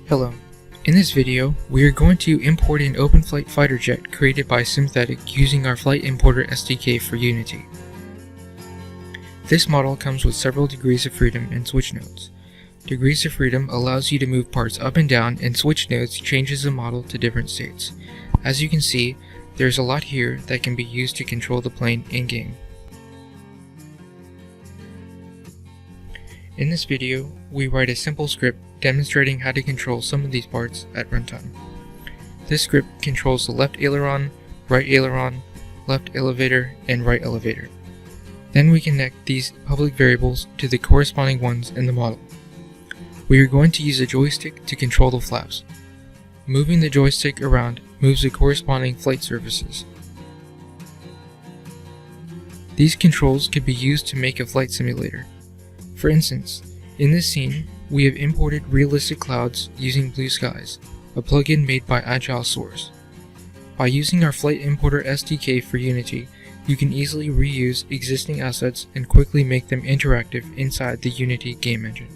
Hello. In this video, we are going to import an OpenFlight fighter jet created by Synthetic using our Flight Importer SDK for Unity. This model comes with several degrees of freedom and switch nodes. Degrees of freedom allows you to move parts up and down, and switch nodes changes the model to different states. As you can see, there's a lot here that can be used to control the plane in-game. In this video, we write a simple script demonstrating how to control some of these parts at runtime. This script controls the left aileron, left elevator, and right elevator. Then we connect these public variables to the corresponding ones in the model. We are going to use a joystick to control the flaps. Moving the joystick around moves the corresponding flight surfaces. These controls could be used to make a flight simulator. For instance, in this scene, we have imported realistic clouds using Blue Skies, a plugin made by Agile Source. By using our Flight Importer SDK for Unity, you can easily reuse existing assets and quickly make them interactive inside the Unity game engine.